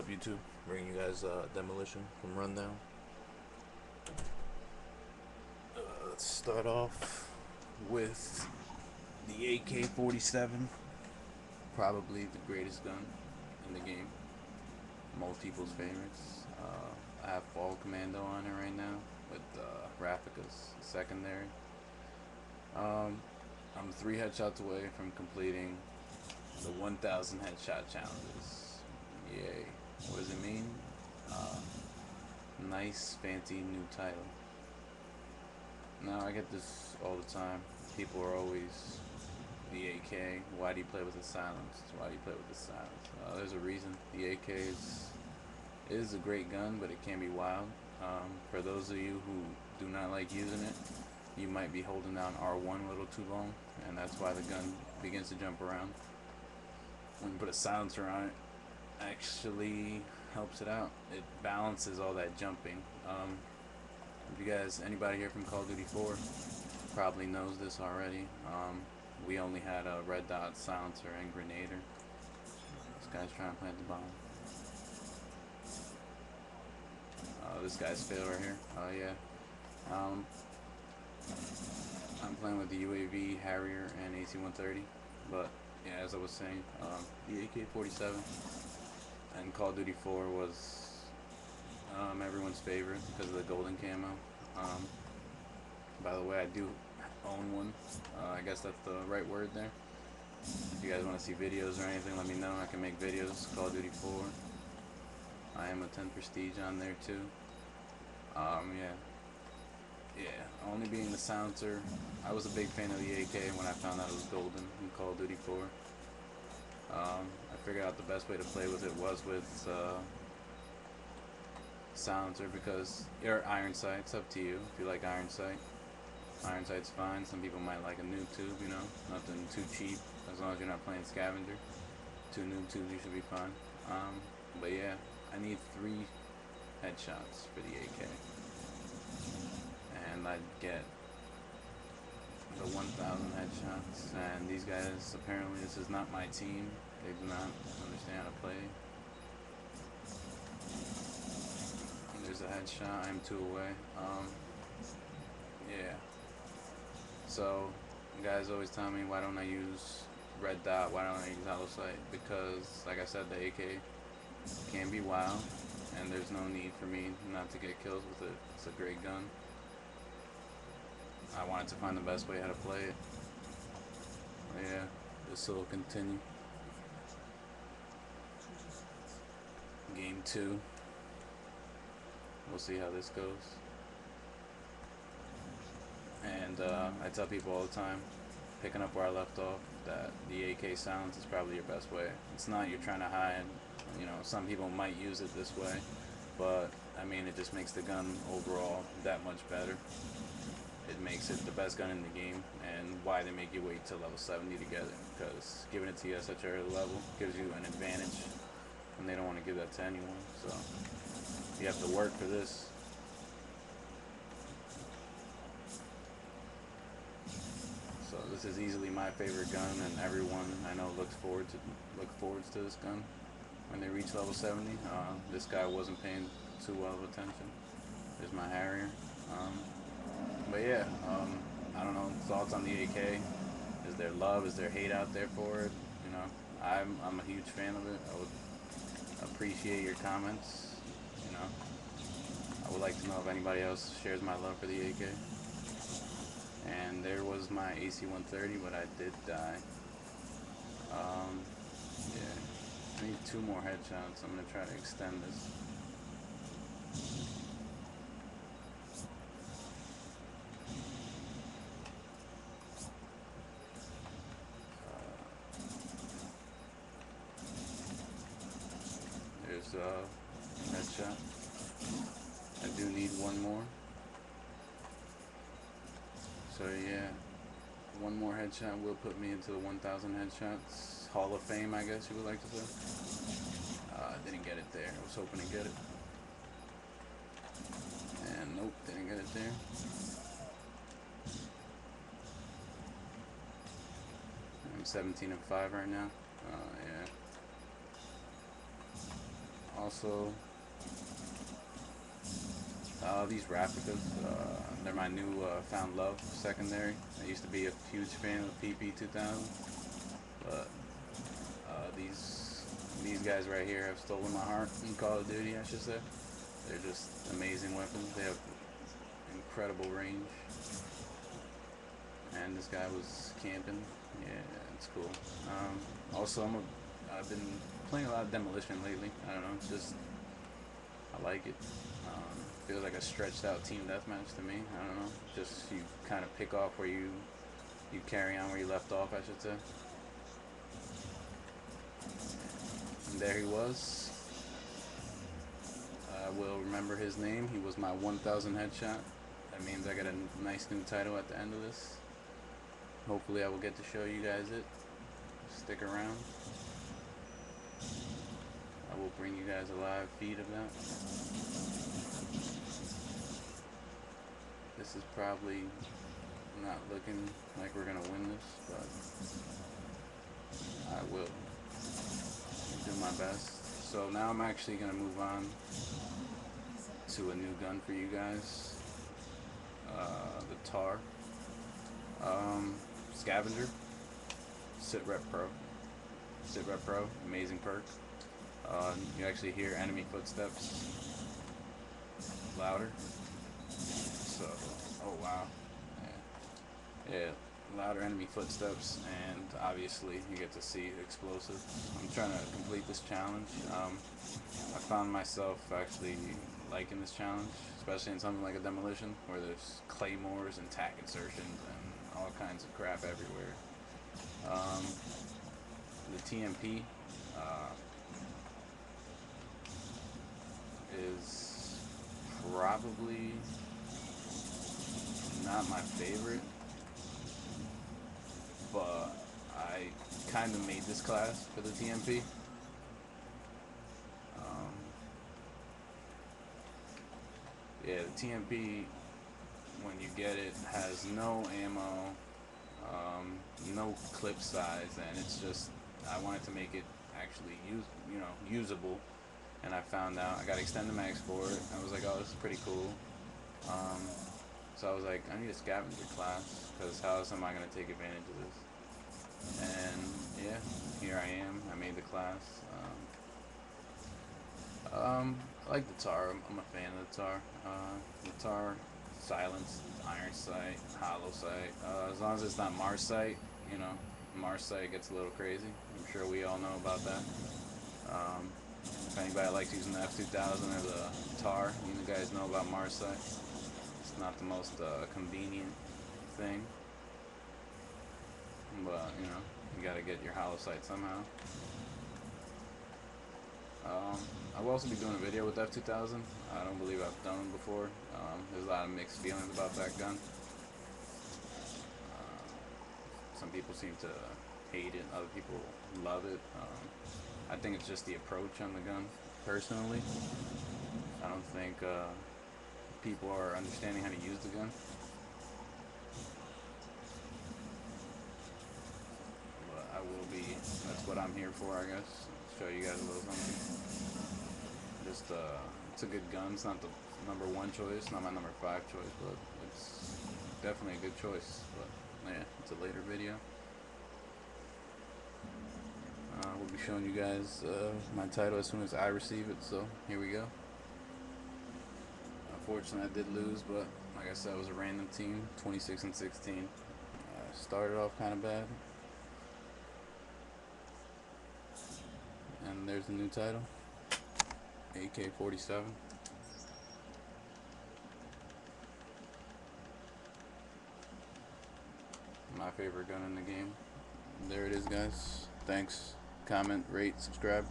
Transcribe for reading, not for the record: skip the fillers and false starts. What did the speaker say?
up, YouTube? Bringing you guys Demolition from Rundown. Let's start off with the AK-47. Probably the greatest gun in the game. Most people's favorites. I have Fall Commando on it right now with Raffica's secondary. I'm 3 headshots away from completing the 1,000 headshot challenges. Yay. What does it mean? Nice, fancy new title. Now, I get this all the time. People are always, the AK, why do you play with the silence? Why do you play with the silence? There's a reason. The AK is a great gun, but it can be wild. For those of you who do not like using it, you might be holding down R1 a little too long, and that's why the gun begins to jump around. When you put a silencer on it, actually helps it out. It balances all that jumping. If you guys, anybody here from Call of Duty 4 probably knows this already. We only had a red dot, silencer, and grenader. This guy's trying to plant the bomb. This guy's failed right here. Yeah. I'm playing with the UAV, Harrier, and AC-130. But yeah, as I was saying, the AK-47 and Call of Duty 4 was everyone's favorite because of the golden camo. By the way, I do own one. I guess that's the right word there. If you guys want to see videos or anything, let me know. I can make videos. Call of Duty 4. I am a 10 prestige on there too. Yeah, only being the silencer. I was a big fan of the AK when I found out it was golden in Call of Duty 4. I figured out the best way to play with it was with silencer, because your iron sight's up to you. If you like iron sight, iron sight's fine. Some people might like a noob tube, you know, nothing too cheap. As long as you're not playing scavenger, 2 noob tubes you should be fine. But yeah, I need 3 headshots for the AK, and I'd get the 1,000 headshots. And these guys, apparently this is not my team. They do not understand how to play. There's a headshot. I'm 2 away. Yeah. So guys always tell me, why don't I use red dot? Why don't I use hollow sight? Because, like I said, the AK can be wild, and there's no need for me not to get kills with it. It's a great gun. I wanted to find the best way how to play it. But yeah, this will continue. Game 2. We'll see how this goes. And I tell people all the time, picking up where I left off, that the AK silence is probably your best way. It's not you're trying to hide. You know, some people might use it this way, but I mean, it just makes the gun overall that much better. It makes it the best gun in the game, and why they make you wait till level 70 to get it, because giving it to you at such an early level gives you an advantage, and they don't want to give that to anyone. So you have to work for this. So this is easily my favorite gun, and everyone I know looks forwards to this gun when they reach level 70. This guy wasn't paying too well of attention. There's my Harrier. But yeah, I don't know, thoughts on the AK. Is there love? Is there hate out there for it? You know, I'm a huge fan of it. I would appreciate your comments. You know, I would like to know if anybody else shares my love for the AK. And there was my AC-130, but I did die. Yeah, I need 2 more headshots. I'm gonna try to extend this. There's a headshot. I do need 1 more. So yeah, 1 more headshot will put me into the 1,000 headshots Hall of Fame, I guess you would like to say. Didn't get it there. I was hoping to get it. And nope, didn't get it there. I'm 17 and 5 right now. Yeah. Also, these replicas, they're my new found love secondary. I used to be a huge fan of PP2000, but these guys right here have stolen my heart in Call of Duty, I should say. They're just amazing weapons. They have incredible range. And this guy was camping. Yeah, it's cool. Also, I've been playing a lot of Demolition lately. I don't know, it's just, I like it. Feels like a stretched out team deathmatch to me. I don't know, just you kind of pick off where you carry on where you left off, I should say. And there he was. I will remember his name. He was my 1000 headshot. That means I got a nice new title at the end of this. Hopefully I will get to show you guys it. Stick around. I will bring you guys a live feed of that. This is probably not looking like we're gonna win this, but I will do my best. So now I'm actually gonna move on to a new gun for you guys. The TAR. Scavenger. Sitrep Pro. Sitrep Pro, amazing perk. You actually hear enemy footsteps louder. So, oh wow. Yeah, louder enemy footsteps, and obviously you get to see explosives. I'm trying to complete this challenge. I found myself actually liking this challenge, especially in something like a Demolition, where there's claymores and tack insertions and all kinds of crap everywhere. The TMP is probably not my favorite, but I kind of made this class for the TMP. Yeah, the TMP, when you get it, has no ammo, no clip size, and it's just, I wanted to make it actually usable, and I found out I got extended mags for it. I was like, oh, this is pretty cool. So I was like, I need a scavenger class, because how else am I going to take advantage of this? And yeah, here I am. I made the class. I like the TAR. I'm a fan of the TAR. The TAR, silence, iron sight, hollow sight. As long as it's not Mars sight, Mars sight gets a little crazy. I'm sure we all know about that. If anybody likes using the F2000 or the TAR, you guys know about Mars sight. It's not the most convenient thing, but you gotta get your hollow sight somehow. I will also be doing a video with F2000. I don't believe I've done it before. There's a lot of mixed feelings about that gun. Some people seem to hate it, other people love it. I think it's just the approach on the gun, personally. I don't think people are understanding how to use the gun. But I will be, that's what I'm here for, I guess. Show you guys a little something. Just, it's a good gun. It's not the #1 choice, not my #5 choice, but it's definitely a good choice. But yeah, it's a later video. We'll be showing you guys my title as soon as I receive it, so here we go. Unfortunately, I did lose, but like I said, it was a random team, 26-16. Started off kind of bad. And there's the new title, AK-47. My favorite gun in the game. There it is, guys. Thanks. Comment, rate, subscribe.